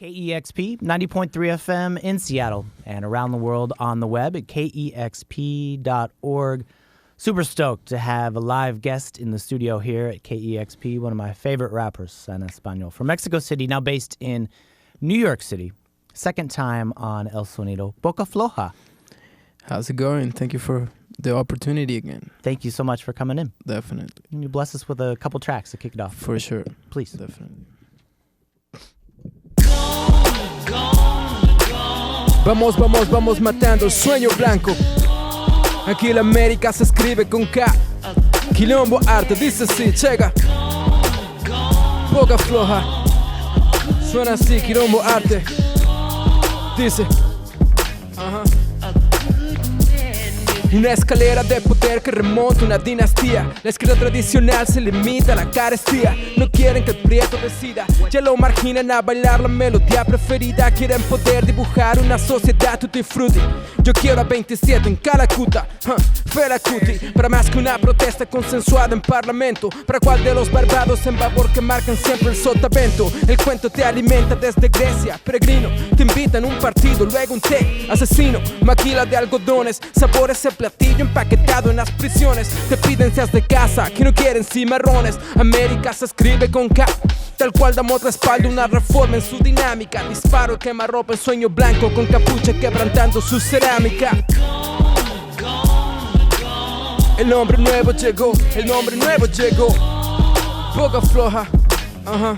KEXP 90.3 FM in Seattle and around the world on the web at KEXP.org. Super stoked to have a live guest in the studio here at KEXP, one of my favorite rappers en español from Mexico City, now based in New York City. Second time on El Sonido, Bocafloja. How's it going? Thank you for the opportunity again. Thank you so much for coming in. Definitely. Can you bless us with a couple tracks to kick it off? For sure. Please. Definitely. Vamos, vamos, vamos matando el sueño blanco. Aquí la América se escribe con K. Quilombo arte, dice así, chega. Bocafloja. Suena así, quilombo arte. Dice. Ajá. Una escalera de poder que remonta una dinastía. La izquierda tradicional se limita a la carestía. No quieren que el prieto decida, ya lo marginan a bailar la melodía preferida. Quieren poder dibujar una sociedad tutti frutti. Yo quiero a 27 en Calacuta, Fela Kuti. Para más que una protesta consensuada en parlamento. Para cuál de los barbados en babor que marcan siempre el sotavento. El cuento te alimenta desde Grecia, peregrino. Te invitan un partido, luego un té. Asesino, maquila de algodones. Sabor ese platillo empaquetado en las prisiones. Te piden seas de casa, que no quieren cimarrones. América se escribe con K. Tal cual damos respaldo, una reforma en su dinámica. Disparo, quemarropa en sueño blanco, con capucha quebrantando su cerámica. El hombre nuevo llegó, el hombre nuevo llegó. Bocafloja, ajá.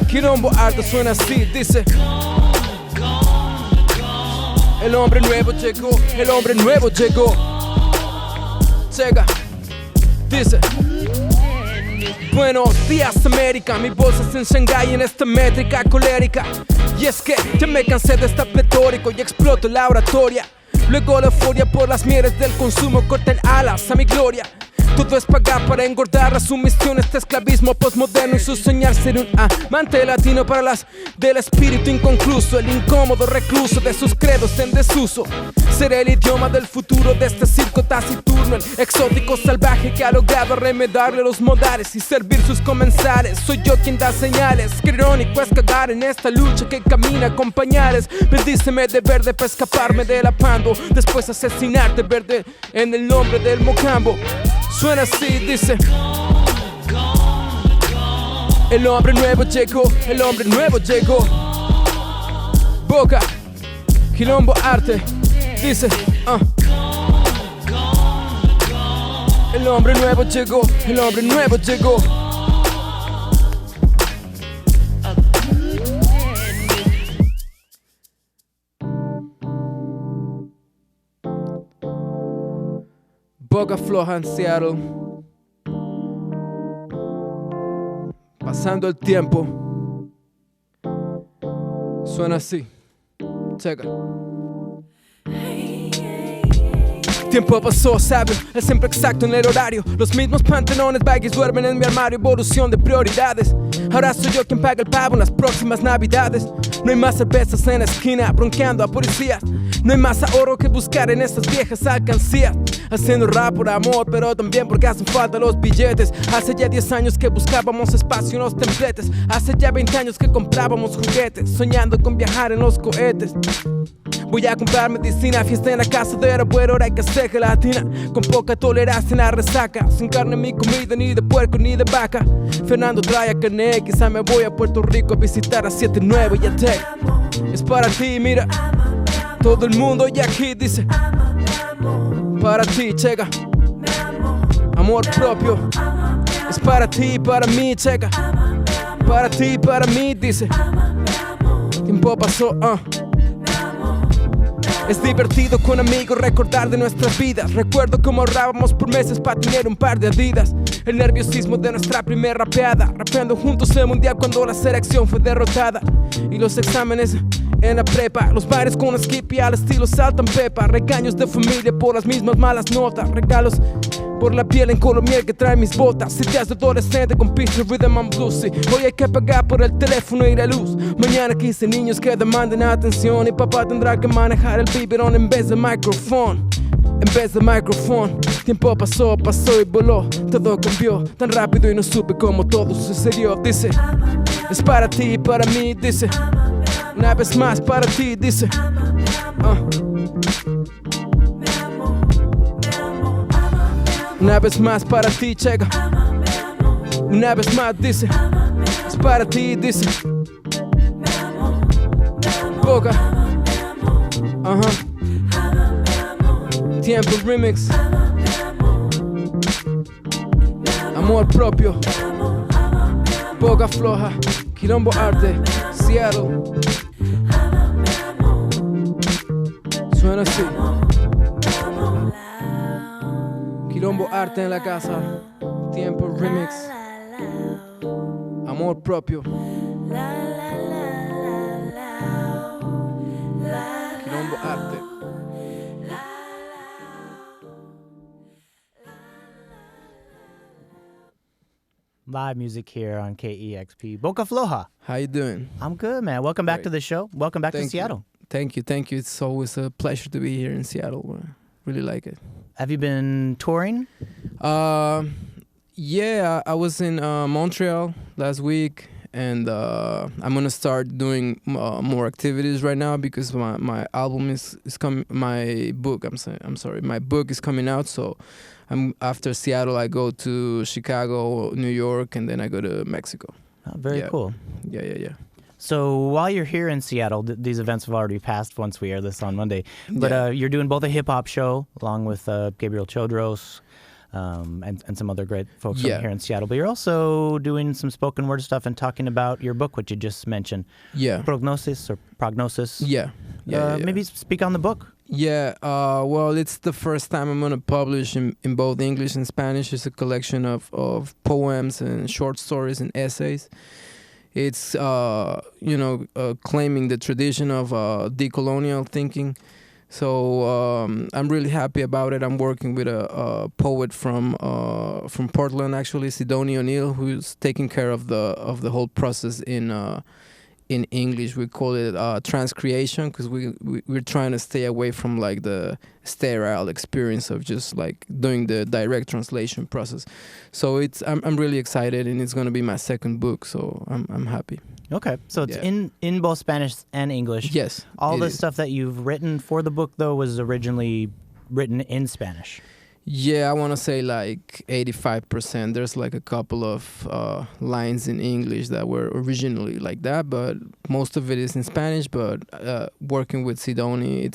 Quilombo arte suena así, dice. El hombre nuevo llegó, el hombre nuevo llegó. Llega, dice. Buenos días América, mi voz es en Shanghái en esta métrica colérica. Y es que ya me cansé de estar pletórico y exploto la oratoria. Luego la euforia por las mieles del consumo cortan alas a mi gloria. Todo es pagar para engordar la sumisión, este esclavismo postmoderno y su soñar ser un amante latino para las del espíritu inconcluso, el incómodo recluso de sus credos en desuso. Seré el idioma del futuro de este circo taciturno, el exótico salvaje que ha logrado remedarle los modales y servir sus comensales. Soy yo quien da señales, qué irónico es cagar en esta lucha que camina con pañales. Bendíceme de verde para escaparme del apando, después asesinarte verde en el nombre del mocambo. Suena así, dice. El hombre nuevo llegó, el hombre nuevo llegó. Boca, quilombo arte, dice. El hombre nuevo llegó, el hombre nuevo llegó. Bocafloja en Seattle. Pasando el tiempo. Suena así. Checa. Tiempo pasó, sabio, es siempre exacto en el horario. Los mismos pantalones baggies duermen en mi armario. Evolución de prioridades. Ahora soy yo quien paga el pavo en las próximas navidades. No hay más cervezas en la esquina bronqueando a policías. No hay más ahorro que buscar en estas viejas alcancías. Haciendo rap por amor, pero también porque hacen falta los billetes. Hace ya 10 años que buscábamos espacio en los templetes. Hace ya 20 años que comprábamos juguetes, soñando con viajar en los cohetes. Voy a comprar medicina, fiesta en la casa del abuelo, ahora hay que hacer gelatina. Con poca tolerancia en la resaca, sin carne mi comida, ni de puerco ni de vaca. Fernando trae a Knecht, quizá me voy a Puerto Rico a visitar a 79 y a Tech. Es para ti, mira, todo el mundo ya aquí dice. Para ti, chega. Amor propio. Es para ti, para mí, chega. Para ti, para mí, dice. Tiempo pasó, Es divertido con amigos recordar de nuestras vidas. Recuerdo cómo ahorrábamos por meses para tener un par de Adidas. El nerviosismo de nuestra primera rapeada, rapeando juntos el mundial cuando la selección fue derrotada. Y los exámenes en la prepa, los bares con Skippy al estilo Salt and Pepper. Regaños de familia por las mismas malas notas. Regalos por la piel en color miel que trae mis botas. Citas de adolescente con picture rhythm and blues. Sí, hoy hay que pagar por el teléfono y la luz. Mañana 15 niños que demanden atención. Y papá tendrá que manejar el biberón en vez de micrófono. En vez de micrófono. Tiempo pasó, pasó y voló. Todo cambió tan rápido y no supe cómo todo sucedió. Dice, es para ti y para mí, dice. Una vez más para ti, dice. Una vez más para ti, checa. Una vez más, dice. Es para ti, dice. Boca. Tiempo remix. Amor propio. Bocafloja. Quilombo arte. Seattle. Suena así. Quilombo arte en la casa. Tiempo remix. Amor propio. Quilombo arte. Live music here on KEXP. Bocafloja. How you doing? I'm good, man. Welcome back to the show. Welcome back to Seattle. Thank you. It's always a pleasure to be here in Seattle. Really like it. Have you been touring? Yeah, I was in Montreal last week, and I'm gonna start doing more activities right now because my album is coming. My book is coming out. So after Seattle, I go to Chicago, New York, and then I go to Mexico. Oh, very cool. Yeah. So while you're here in Seattle, these events have already passed once we air this on Monday. But you're doing both a hip-hop show along with Gabriel Chodros and some other great folks from here in Seattle. But you're also doing some spoken word stuff and talking about your book, which you just mentioned. Yeah. Prognosis. Yeah. Maybe speak on the book. Yeah, well, it's the first time I'm going to publish in both English and Spanish. It's a collection of poems and short stories and essays. It's, claiming the tradition of decolonial thinking. So I'm really happy about it. I'm working with a poet from Portland, actually, Sidoni O'Neill, who's taking care of the whole process in English. We call it transcreation because we're trying to stay away from like the sterile experience of just like doing the direct translation process. So I'm really excited, and it's going to be my second book, so I'm happy. Okay, so it's in both Spanish and English. Yes. All the stuff that you've written for the book, though, was originally written in Spanish. Yeah, I want to say like 85%. There's like a couple of lines in English that were originally like that, but most of it is in Spanish. But working with Sidoni,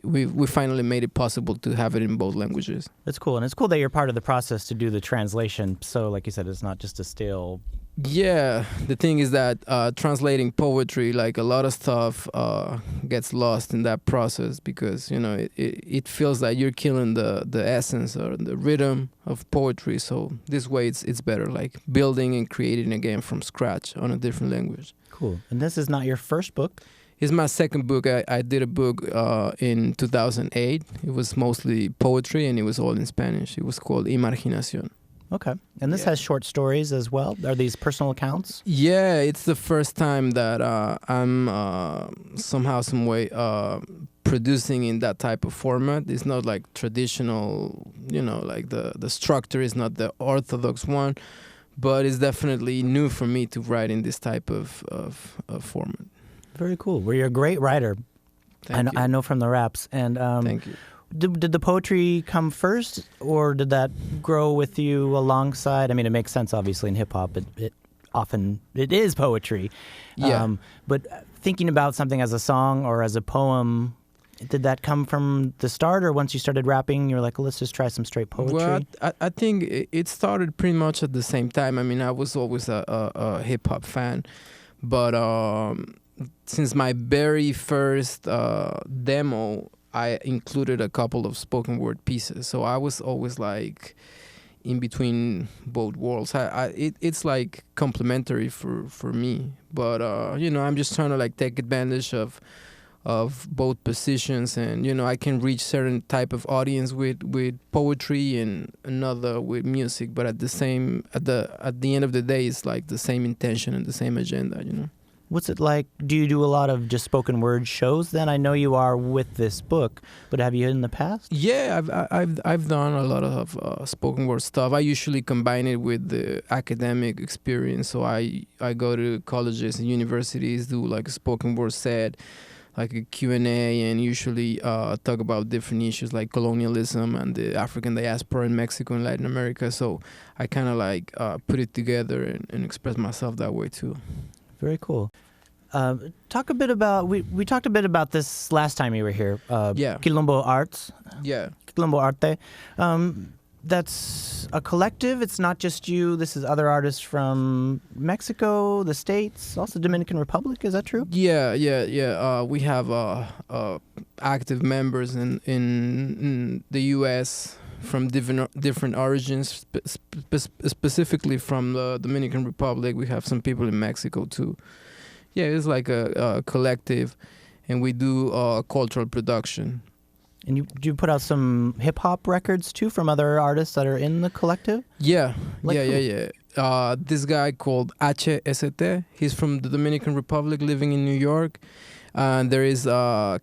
we finally made it possible to have it in both languages. That's cool, and it's cool that you're part of the process to do the translation. So, like you said, it's not just a stale. Yeah, the thing is that translating poetry, like a lot of stuff gets lost in that process because, it feels like you're killing the essence or the rhythm of poetry. So this way it's better, like building and creating again from scratch on a different language. Cool. And this is not your first book? It's my second book. I did a book in 2008. It was mostly poetry and it was all in Spanish. It was called Imaginación. Okay. And this has short stories as well? Are these personal accounts? Yeah, it's the first time that I'm somehow, some way producing in that type of format. It's not like traditional, like the structure is not the orthodox one, but it's definitely new for me to write in this type of format. Very cool. Well, you're a great writer. Thank you. I know from the raps. And thank you. Did the poetry come first, or did that grow with you alongside? I mean, it makes sense, obviously, in hip-hop. It often is poetry. Yeah. But thinking about something as a song or as a poem, did that come from the start, or once you started rapping, you were like, well, let's just try some straight poetry? Well, I think it started pretty much at the same time. I mean, I was always a hip-hop fan, but since my very first demo, I included a couple of spoken word pieces. So I was always like in between both worlds. It's like complementary for me. But, I'm just trying to like take advantage of both positions, and, I can reach certain type of audience with poetry and another with music. But at the end of the day, it's like the same intention and the same agenda, What's it like? Do you do a lot of just spoken word shows then? I know you are with this book, but have you in the past? Yeah, I've done a lot of spoken word stuff. I usually combine it with the academic experience. So I go to colleges and universities, do like a spoken word set, like a Q&A, and usually talk about different issues like colonialism and the African diaspora in Mexico and Latin America. So I kind of like put it together and express myself that way too. Very cool. Talk a bit about, we talked a bit about this last time you were here. Quilombo Arts. Yeah. Quilombo Arte. That's a collective. It's not just you. This is other artists from Mexico, the States, also Dominican Republic. Is that true? Yeah. We have active members in the U.S. from different origins, specifically from the Dominican Republic. We have some people in Mexico too. Yeah, it's like a collective, and we do cultural production. And you put out some hip hop records too from other artists that are in the collective? Yeah. This guy called HST, he's from the Dominican Republic, living in New York. There is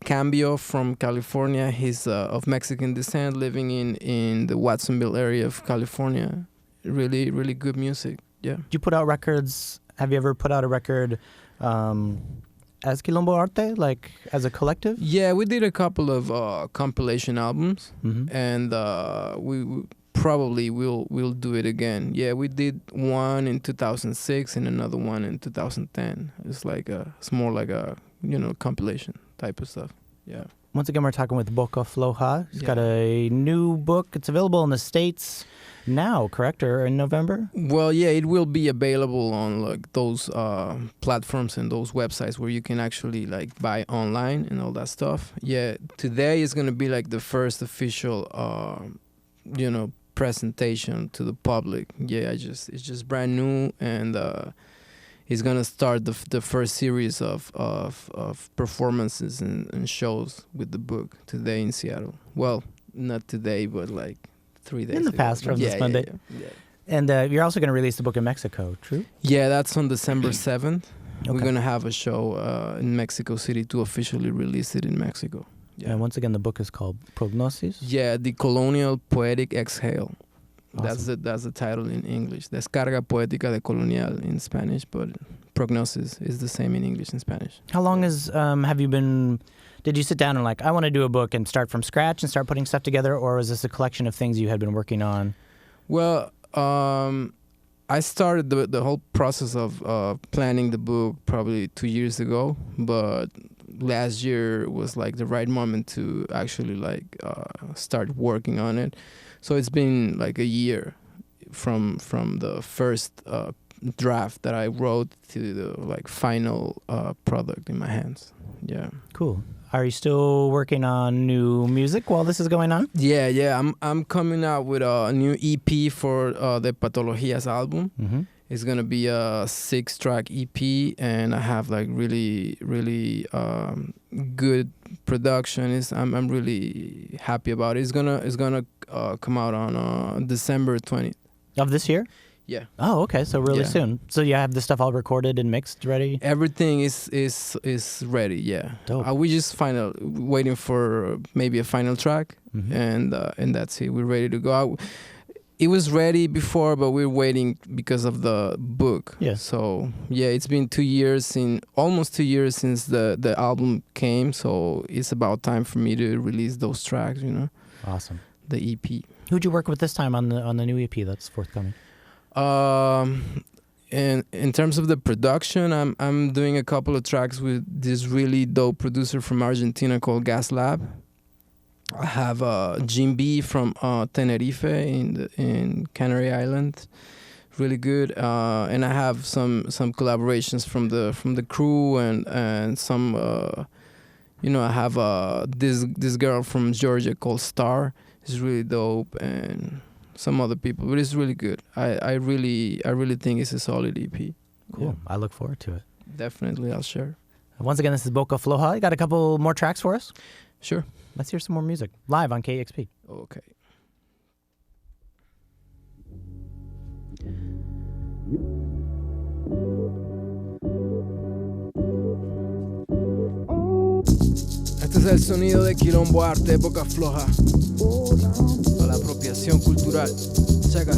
Cambio from California. He's of Mexican descent, living in the Watsonville area of California. Really, really good music. Yeah. Do you put out records? Have you ever put out a record as Quilombo Arte, like as a collective? Yeah, we did a couple of compilation albums, and we probably will do it again. Yeah, we did one in 2006 and another one in 2010. It's more like a compilation type of stuff. Yeah. Once again, we're talking with Bocafloja. He's got a new book. It's available in the States now, correct? Or in November? Well, yeah, it will be available on like those platforms and those websites where you can actually like buy online and all that stuff. Yeah, today is gonna be like the first official, presentation to the public. Yeah, it's just brand new, and he's gonna start the first series of performances and shows with the book today in Seattle. Well, not today, but like 3 days in the past from this Monday. Yeah. And you're also going to release the book in Mexico, true? Yeah, that's on December 7th. Okay. We're going to have a show in Mexico City to officially release it in Mexico. Yeah. And once again, the book is called Prognosis? Yeah, The Colonial Poetic Exhale. Awesome. That's the title in English. Descarga Poética de Colonial in Spanish, but Prognosis is the same in English and Spanish. How long have you been... Did you sit down and like, I want to do a book and start from scratch and start putting stuff together, or was this a collection of things you had been working on? Well, I started the whole process of planning the book probably 2 years ago, but last year was like the right moment to actually like start working on it. So it's been like a year from the first draft that I wrote to the like final product in my hands. Cool. Are you still working on new music while this is going on? Yeah. I'm coming out with a new EP for the Patologías album. Mm-hmm. It's gonna be a 6-track EP, and I have like really, really good production. I'm really happy about it. It's gonna come out on December 20th of this year. Yeah. Oh, okay. So really soon. So you have the stuff all recorded and mixed, ready? Everything is ready. Yeah. Dope. We just waiting for maybe a final track, and that's it. We're ready to go out. It was ready before, but we're waiting because of the book. Yeah. So yeah, it's been almost 2 years since the album came. So it's about time for me to release those tracks. Awesome. The EP. Who'd you work with this time on the new EP that's forthcoming? In terms of the production, I'm doing a couple of tracks with this really dope producer from Argentina called Gas Lab. I have Jim B from Tenerife in Canary Island, really good. And I have some collaborations from the crew and some I have this girl from Georgia called Star. It's really dope, and some other people, but it's really good. I really think it's a solid EP. Cool. Yeah. I look forward to it. Definitely, I'll share. Once again, this is Bocafloja. You got a couple more tracks for us? Sure. Let's hear some more music live on KEXP. Okay. Este es el sonido de Quilombo Arte, Bocafloja. A la apropiación cultural. Checa.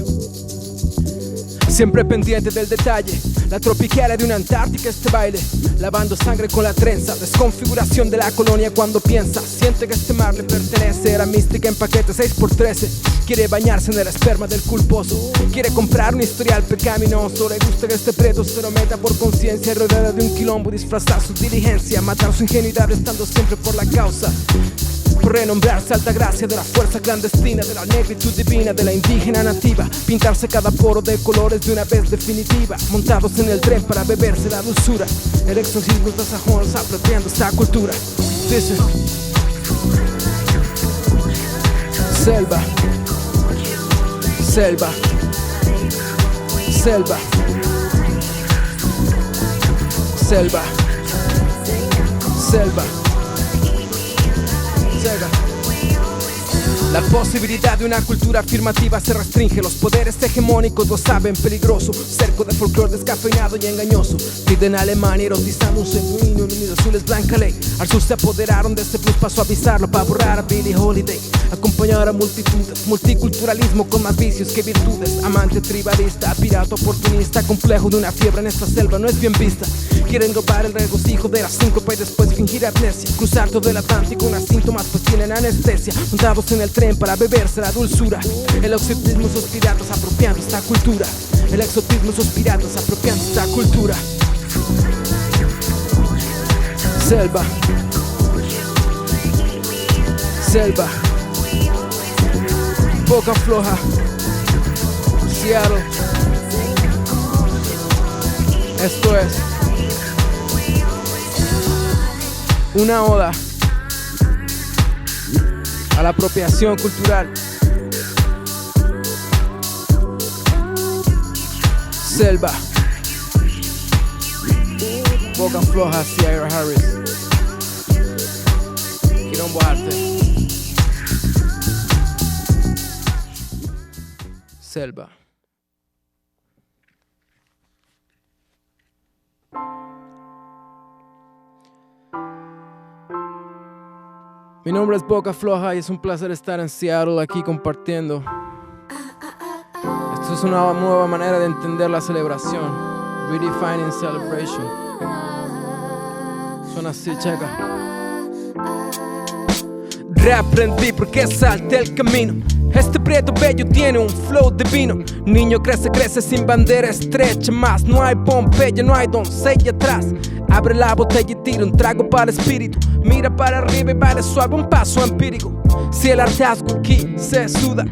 Siempre pendiente del detalle, la tropiquera de una Antártica este baile, lavando sangre con la trenza, desconfiguración de la colonia cuando piensa, siente que este mar le pertenece, era mística en paquete 6x13, quiere bañarse en el esperma del culposo, quiere comprar un historial pecaminoso, le gusta que este preto se lo meta por conciencia, rodeada de un quilombo, disfrazar su diligencia, matar su ingenuidad estando siempre por la causa. Por renombrarse alta gracia de la fuerza clandestina, de la negritud divina, de la indígena nativa, pintarse cada poro de colores de una vez definitiva, montados en el tren para beberse la dulzura, el exorcismo de sajones apropiando esta cultura. Dice Selva, selva, selva, selva, selva. La posibilidad de una cultura afirmativa se restringe, los poderes hegemónicos lo saben peligroso, cerco de folclore descafeinado y engañoso, piden Alemania erotizando un genuino unido azules blanca ley, al sur se apoderaron de este blues para suavizarlo, para borrar a Billie Holiday, acompañar a multitudes, multiculturalismo con más vicios que virtudes, amante tribalista, pirata oportunista, complejo de una fiebre en esta selva no es bien vista, quieren robar el regocijo de las síncope y después fingir amnesia, cruzar todo el Atlántico, unas síntomas pues tienen anestesia, montados en el tren para beberse la dulzura, el exotismo sus piratas apropiando esta cultura, el exotismo sus piratas apropiando esta cultura. Selva, selva, Bocafloja, Seattle. Esto es una oda a la apropiación cultural. Selva, Bocafloja, Sierra Harris, Quilombo Arte. Selva. Mi nombre es Bocafloja y es un placer estar en Seattle aquí compartiendo. Esto es una nueva manera de entender la celebración. Redefining celebration. Suena así, checa. Reaprendí porque salté el camino. Este prieto bello tiene un flow divino. Niño crece sin bandera estrecha más. No hay Pompeya, no hay doncella atrás. Abre la botella y tira un trago para el espíritu. Mira para arriba y baila suave un paso empírico. Si el hartazgo aquí se suda,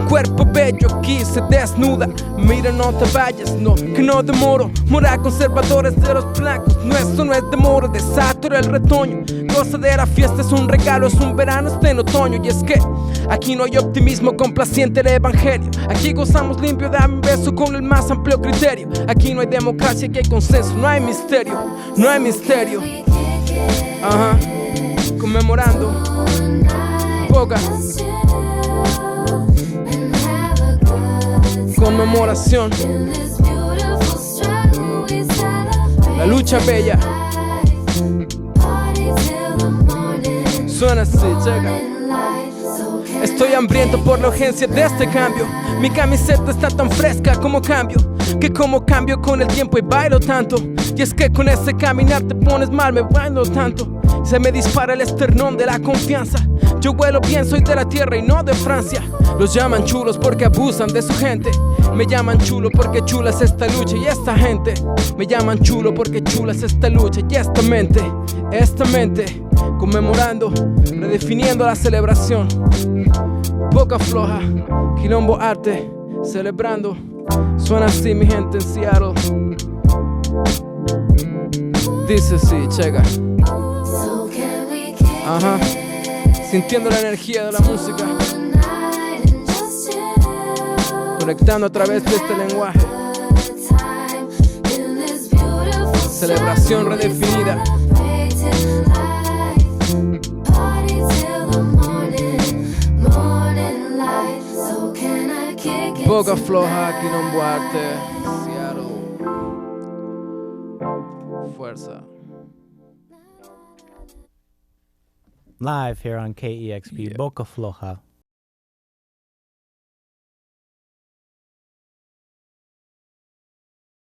cuerpo bello aquí se desnuda. Mira, no te vayas, no, que no demoro. Moral conservadores de los blancos. No, esto no es demoro, desatora el retoño. Gozadera, fiesta es un regalo, es un verano, está en otoño. Y es que aquí no hay optimismo complaciente del evangelio. Aquí gozamos limpio, dame un beso con el más amplio criterio. Aquí no hay democracia, aquí hay consenso, no hay misterio. No hay misterio. Ajá. Conmemorando Boca. Conmemoración. La lucha bella. Suena así, checa. Estoy hambriento por la urgencia de este cambio. Mi camiseta está tan fresca como cambio, que como cambio con el tiempo y bailo tanto. Y es que con ese caminar te pones mal, me bailo tanto. Se me dispara el esternón de la confianza. Yo vuelo bien, soy de la tierra y no de Francia. Los llaman chulos porque abusan de su gente. Me llaman chulo porque chula es esta lucha y esta gente. Me llaman chulo porque chula es esta lucha y esta mente. Conmemorando, redefiniendo la celebración. Bocafloja, Quilombo Arte, celebrando. Suena así mi gente en Seattle. Dice así, checa. Ajá. Sintiendo la energía de la música, conectando a través de este lenguaje. Celebración redefinida. Bocafloja, Quilombo Arte, Seattle. Fuerza. live here on KEXP, Yeah. Bocafloja.